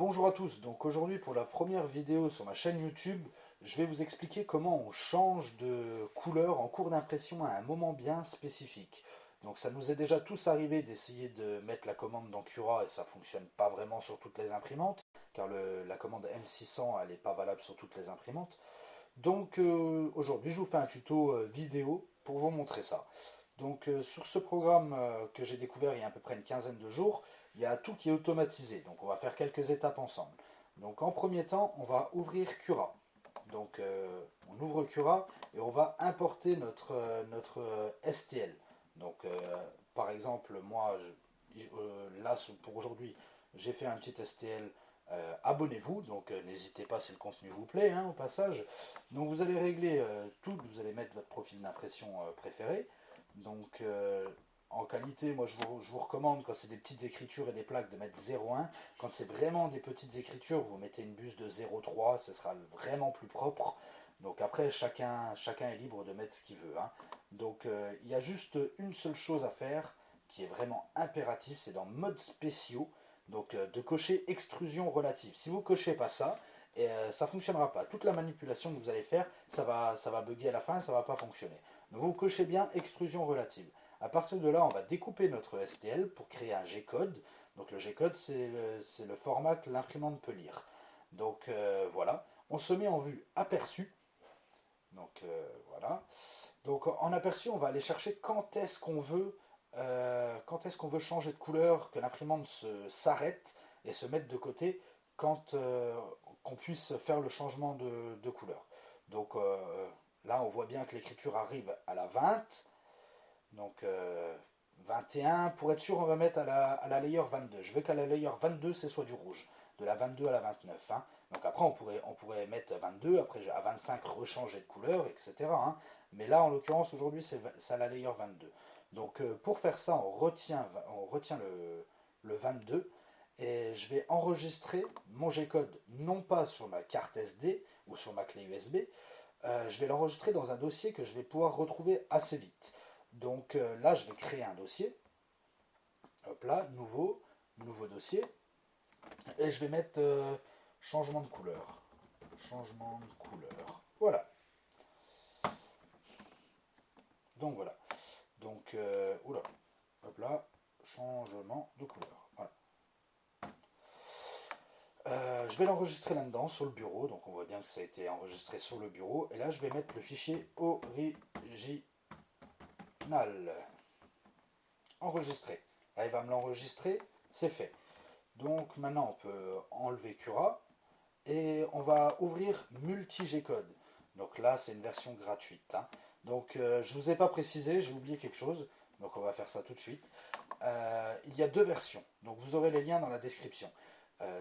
Bonjour à tous, donc aujourd'hui pour la première vidéo sur ma chaîne YouTube, je vais vous expliquer comment on change de couleur en cours d'impression à un moment bien spécifique. Donc ça nous est déjà tous arrivé d'essayer de mettre la commande dans Cura et ça fonctionne pas vraiment sur toutes les imprimantes, car la commande M600 elle n'est pas valable sur toutes les imprimantes. Donc aujourd'hui je vous fais un tuto vidéo pour vous montrer ça. Donc sur ce programme que j'ai découvert il y a à peu près une quinzaine de jours, il y a tout qui est automatisé. Donc on va faire quelques étapes ensemble. Donc en premier temps, on va ouvrir Cura. Donc on ouvre Cura et on va importer notre STL. Donc par exemple, moi, là pour aujourd'hui, j'ai fait un petit STL. Abonnez-vous, donc n'hésitez pas si le contenu vous plaît, hein, au passage. Donc vous allez régler tout, vous allez mettre votre profil d'impression préféré. Donc en qualité, moi je vous recommande quand c'est des petites écritures et des plaques de mettre 0,1. Quand c'est vraiment des petites écritures, vous mettez une buse de 0,3, ce sera vraiment plus propre. Donc après, chacun est libre de mettre ce qu'il veut, hein. Donc il y a juste une seule chose à faire qui est vraiment impératif, c'est dans mode spéciaux, donc de cocher extrusion relative. Si vous cochez pas ça, ça ne fonctionnera pas. Toute la manipulation que vous allez faire, ça va bugger à la fin, ça ne va pas fonctionner. Donc vous cochez bien extrusion relative. À partir de là, on va découper notre STL pour créer un G-code. Donc le G-code, c'est le format que l'imprimante peut lire. Donc voilà, on se met en vue aperçu. Donc voilà. Donc en aperçu, on va aller chercher quand est-ce qu'on veut changer de couleur, que l'imprimante s'arrête et se mette de côté quand qu'on puisse faire le changement de couleur. Donc là, on voit bien que l'écriture arrive à la 20. Donc 21, pour être sûr, on va mettre à la layer 22. Je veux qu'à la layer 22, c'est soit du rouge, de la 22 à la 29, hein. Donc après, on pourrait mettre 22, après à 25, rechanger de couleur, etc., hein. Mais là, en l'occurrence, aujourd'hui, c'est à la layer 22. Donc pour faire ça, on retient le 22 et je vais enregistrer mon G-code non pas sur ma carte SD ou sur ma clé USB, je vais l'enregistrer dans un dossier que je vais pouvoir retrouver assez vite. Donc là, je vais créer un dossier. Hop là, nouveau dossier. Et je vais mettre changement de couleur. Changement de couleur. Voilà. Donc voilà. Donc, oula. Hop là. Changement de couleur. Voilà. Je vais l'enregistrer là-dedans, sur le bureau. Donc on voit bien que ça a été enregistré sur le bureau. Et là, je vais mettre le fichier original. Enregistrer. Là, il va me l'enregistrer. C'est fait. Donc maintenant, on peut enlever Cura et on va ouvrir multi-G-code. Donc là, c'est une version gratuite, hein. Donc je ne vous ai pas précisé, j'ai oublié quelque chose. Donc on va faire ça tout de suite. Il y a deux versions. Donc vous aurez les liens dans la description.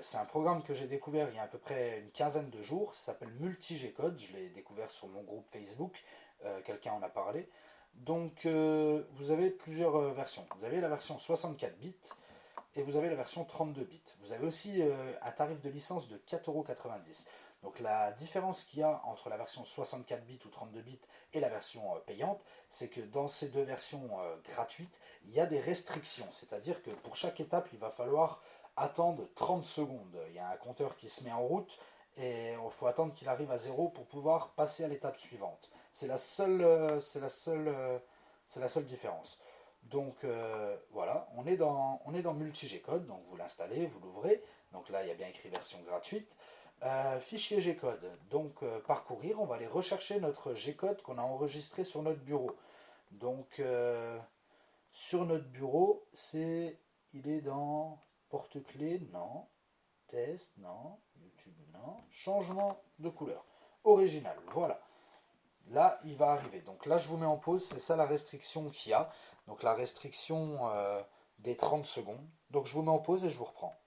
C'est un programme que j'ai découvert il y a à peu près une quinzaine de jours. Ça s'appelle multi-G-code. Je l'ai découvert sur mon groupe Facebook. Quelqu'un en a parlé. Donc vous avez plusieurs versions. Vous avez la version 64 bits et vous avez la version 32 bits. Vous avez aussi un tarif de licence de 4,90 €. Donc la différence qu'il y a entre la version 64 bits ou 32 bits et la version payante, c'est que dans ces deux versions gratuites, il y a des restrictions. C'est-à-dire que pour chaque étape, il va falloir attendre 30 secondes. Il y a un compteur qui se met en route et il faut attendre qu'il arrive à zéro pour pouvoir passer à l'étape suivante. C'est la seule différence. Donc voilà, on est dans multi-G-code, donc vous l'installez, vous l'ouvrez. Donc là, il y a bien écrit version gratuite. Fichier G-code, donc parcourir, on va aller rechercher notre G-code qu'on a enregistré sur notre bureau. Donc sur notre bureau, il est dans porte-clés, non. Test, non. YouTube, non. Changement de couleur. Original, voilà. Là, il va arriver. Donc là, je vous mets en pause. C'est ça la restriction qu'il y a. Donc la restriction des 30 secondes. Donc je vous mets en pause et je vous reprends.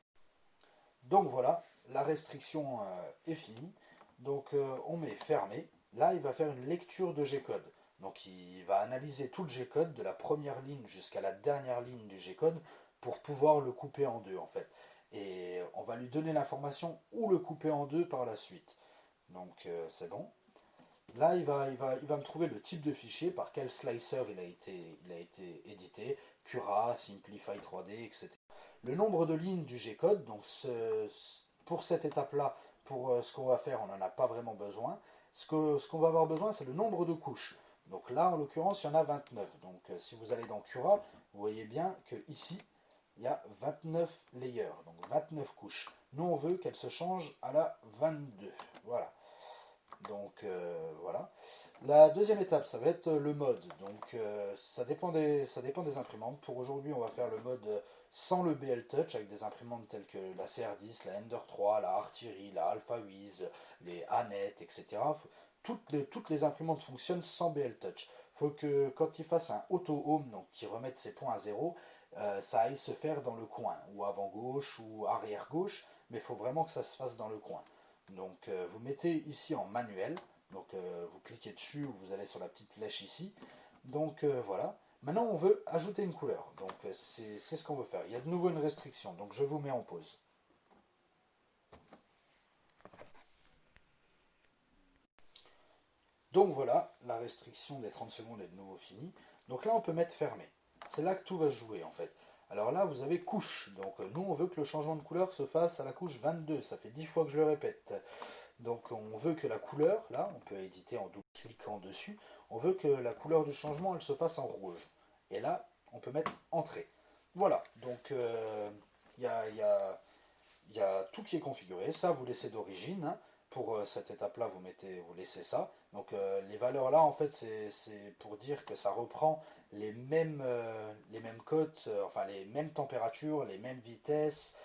Donc voilà, la restriction est finie. Donc on met fermé. Là, il va faire une lecture de G-code. Donc il va analyser tout le G-code de la première ligne jusqu'à la dernière ligne du G-code pour pouvoir le couper en deux en fait. Et on va lui donner l'information où le couper en deux par la suite. Donc c'est bon. Là, il va me trouver le type de fichier, par quel slicer il a été édité, Cura, Simplify 3D, etc. Le nombre de lignes du G-code, donc pour cette étape-là, pour ce qu'on va faire, on n'en a pas vraiment besoin. Ce qu'on va avoir besoin, c'est le nombre de couches. Donc là, en l'occurrence, il y en a 29. Donc si vous allez dans Cura, vous voyez bien que ici, il y a 29 layers, donc 29 couches. Nous, on veut qu'elle se change à la 22. Voilà. Donc voilà. La deuxième étape, ça va être le mode. Donc ça dépend des imprimantes. Pour aujourd'hui, on va faire le mode sans le BL Touch avec des imprimantes telles que la CR10, la Ender 3, la Artillery, la AlphaWiz, les Anet, etc. Toutes les imprimantes fonctionnent sans BL Touch. Il faut que quand ils fassent un auto-home, donc qu'ils remettent ses points à zéro, ça aille se faire dans le coin, ou avant gauche, ou arrière gauche, mais il faut vraiment que ça se fasse dans le coin. Donc vous mettez ici en manuel, donc vous cliquez dessus, ou vous allez sur la petite flèche ici. Donc voilà. Maintenant on veut ajouter une couleur, donc c'est ce qu'on veut faire. Il y a de nouveau une restriction, donc je vous mets en pause. Donc voilà, la restriction des 30 secondes est de nouveau finie. Donc là on peut mettre fermé. C'est là que tout va se jouer en fait. Alors là vous avez couche, donc nous on veut que le changement de couleur se fasse à la couche 22, ça fait 10 fois que je le répète. Donc on veut que la couleur, là, on peut éditer en double-cliquant dessus, on veut que la couleur du changement, elle se fasse en rouge. Et là, on peut mettre entrée. Voilà, donc il y a tout qui est configuré. Ça, vous laissez d'origine, hein. Pour cette étape-là, vous laissez ça. Donc les valeurs là, en fait, c'est pour dire que ça reprend les mêmes codes, enfin les mêmes températures, les mêmes vitesses,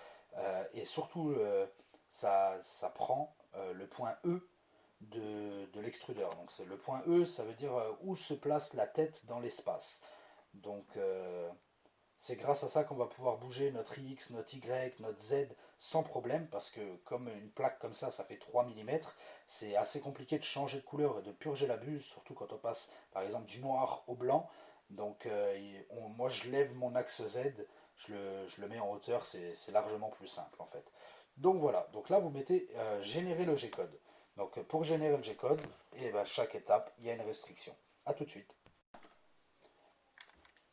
et surtout ça prend le point E de l'extrudeur. Donc le point E, ça veut dire où se place la tête dans l'espace. Donc c'est grâce à ça qu'on va pouvoir bouger notre X, notre Y, notre Z sans problème, parce que comme une plaque comme ça fait 3 mm, c'est assez compliqué de changer de couleur et de purger la buse, surtout quand on passe par exemple du noir au blanc. Donc moi je lève mon axe Z, je le mets en hauteur, c'est largement plus simple en fait. Donc voilà, donc là vous mettez générer le G-code. Donc pour générer le G-code, et ben, chaque étape, il y a une restriction. A tout de suite.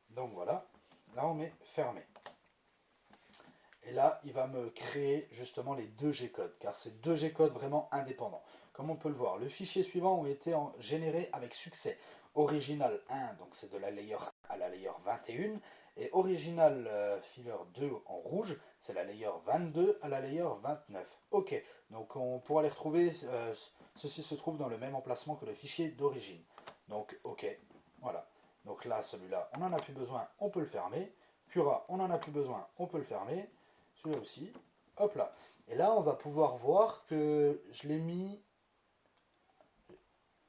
Donc voilà, là on met fermé. Et là, il va me créer justement les deux G-codes, car c'est deux G-codes vraiment indépendants. Comme on peut le voir, le fichier suivant ont été générés avec succès. Original 1, donc c'est de la layer 1 à la layer 21, et Original Filler 2 en rouge, c'est la layer 22 à la layer 29. Ok, donc on pourra les retrouver, ceci se trouve dans le même emplacement que le fichier d'origine. Donc ok, voilà. Donc là, celui-là, on n'en a plus besoin, on peut le fermer. Cura, on n'en a plus besoin, on peut le fermer. Celui-là aussi. Hop là. Et là, on va pouvoir voir que je l'ai mis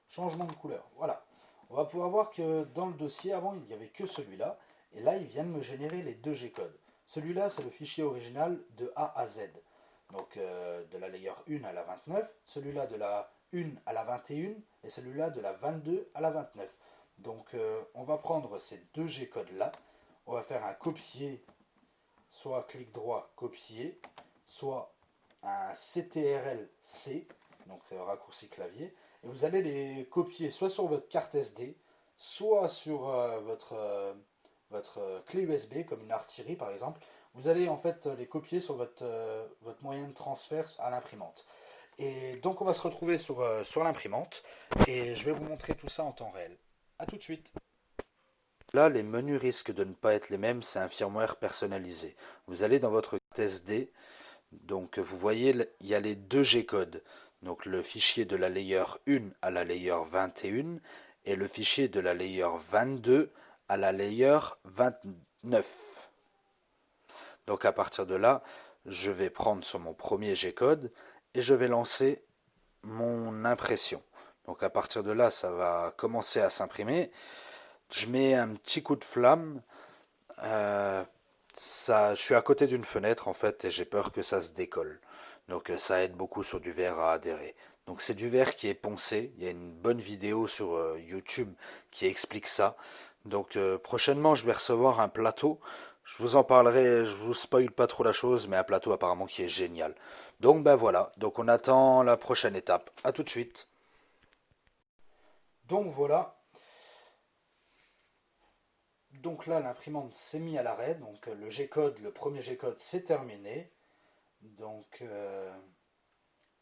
changement de couleur. Voilà. On va pouvoir voir que dans le dossier, avant, il n'y avait que celui-là. Et là, il vient de me générer les deux G-codes. Celui-là, c'est le fichier original de A à Z. Donc, de la layer 1 à la 29. Celui-là, de la 1 à la 21. Et celui-là, de la 22 à la 29. Donc, on va prendre ces deux G-codes-là. On va faire un copier, soit clic droit, copier, soit un CTRL-C, donc raccourci clavier, et vous allez les copier soit sur votre carte SD, soit sur votre clé USB, comme une artillerie par exemple. Vous allez en fait les copier sur votre moyen de transfert à l'imprimante. Et donc on va se retrouver sur l'imprimante, et je vais vous montrer tout ça en temps réel. A tout de suite. Là, les menus risquent de ne pas être les mêmes, c'est un firmware personnalisé. Vous allez dans votre carte SD, donc vous voyez, il y a les deux G-codes. Donc le fichier de la layer 1 à la layer 21 et le fichier de la layer 22 à la layer 29. Donc à partir de là, je vais prendre sur mon premier G-code et je vais lancer mon impression. Donc à partir de là, ça va commencer à s'imprimer. Je mets un petit coup de flamme. Je suis à côté d'une fenêtre en fait et j'ai peur que ça se décolle. Donc ça aide beaucoup sur du verre à adhérer. Donc c'est du verre qui est poncé. Il y a une bonne vidéo sur YouTube qui explique ça. Donc prochainement je vais recevoir un plateau. Je vous en parlerai, je vous spoil pas trop la chose, mais un plateau apparemment qui est génial. Donc ben voilà, donc on attend la prochaine étape. A tout de suite. Donc voilà, donc là l'imprimante s'est mise à l'arrêt, donc le G-code, le premier G-code c'est terminé. Donc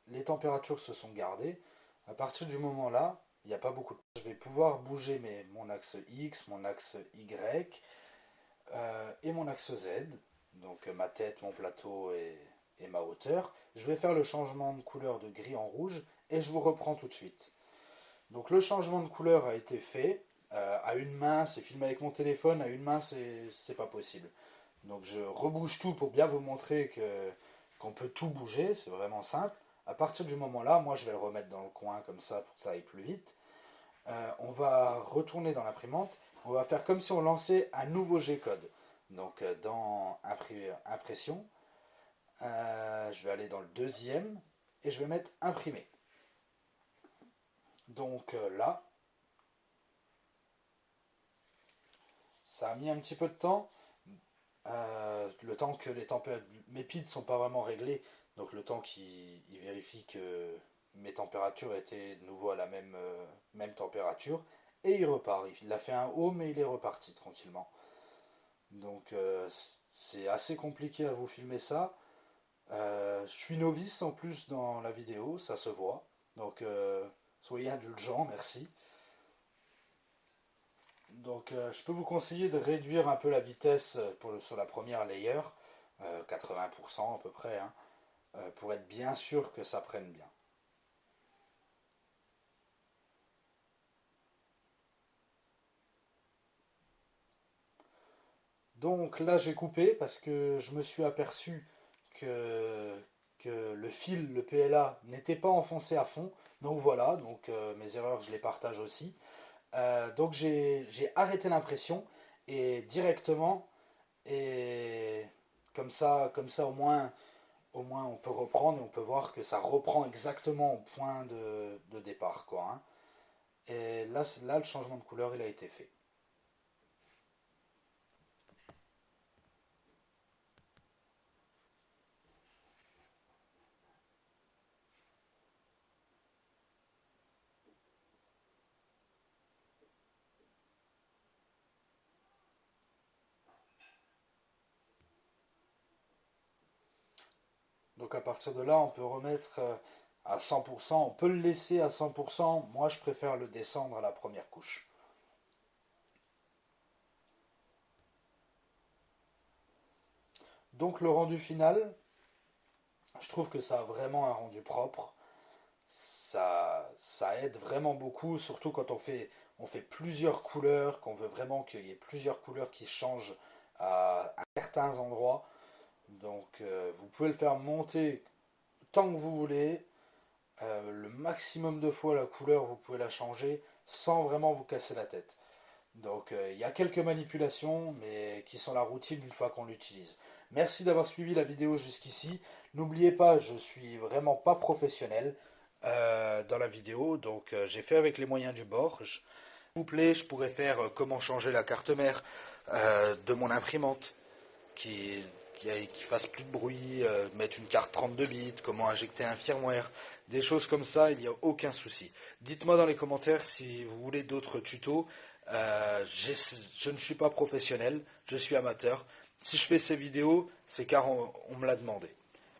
les températures se sont gardées. À partir du moment là, il n'y a pas beaucoup de... Je vais pouvoir bouger mon axe X, mon axe Y et mon axe Z. Donc ma tête, mon plateau et ma hauteur. Je vais faire le changement de couleur de gris en rouge et je vous reprends tout de suite. Donc le changement de couleur a été fait. À une main, c'est filmé avec mon téléphone, à une main, c'est pas possible. Donc je rebouge tout pour bien vous montrer qu'on peut tout bouger, c'est vraiment simple. À partir du moment là, moi je vais le remettre dans le coin comme ça pour que ça aille plus vite. On va retourner dans l'imprimante, on va faire comme si on lançait un nouveau G-code. Donc dans impression, je vais aller dans le deuxième et je vais mettre imprimer. Donc là, ça a mis un petit peu de temps. Le temps que mes piles ne sont pas vraiment réglées, donc le temps qu'il vérifie que mes températures étaient de nouveau à la même température, et il repart. Il a fait un haut, mais il est reparti tranquillement. Donc c'est assez compliqué à vous filmer ça. Je suis novice en plus dans la vidéo, ça se voit. Donc soyez indulgents, merci. Donc je peux vous conseiller de réduire un peu la vitesse sur la première layer, 80% à peu près, hein, pour être bien sûr que ça prenne bien. Donc là j'ai coupé parce que je me suis aperçu que, que le fil, le PLA, n'était pas enfoncé à fond. Donc voilà, donc mes erreurs je les partage aussi. Donc j'ai arrêté l'impression et directement, et comme ça au moins on peut reprendre et on peut voir que ça reprend exactement au point de départ, quoi, hein. Et là le changement de couleur il a été fait. Donc à partir de là on peut remettre à 100%, on peut le laisser à 100%, moi je préfère le descendre à la première couche. Donc le rendu final, je trouve que ça a vraiment un rendu propre. Ça aide vraiment beaucoup, surtout quand on fait plusieurs couleurs, qu'on veut vraiment qu'il y ait plusieurs couleurs qui changent à certains endroits. Donc vous pouvez le faire monter tant que vous voulez, le maximum de fois la couleur vous pouvez la changer sans vraiment vous casser la tête. Donc il y a quelques manipulations mais qui sont la routine une fois qu'on l'utilise. Merci d'avoir suivi la vidéo jusqu'ici. N'oubliez pas, je suis vraiment pas professionnel dans la vidéo, donc j'ai fait avec les moyens du bord. S'il vous plaît, je pourrais faire comment changer la carte mère de mon imprimante qui fasse plus de bruit, mettre une carte 32 bits, comment injecter un firmware, des choses comme ça, il n'y a aucun souci. Dites-moi dans les commentaires si vous voulez d'autres tutos. Je ne suis pas professionnel, je suis amateur. Si je fais ces vidéos, c'est car on me l'a demandé.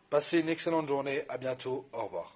Passez une excellente journée, à bientôt, au revoir.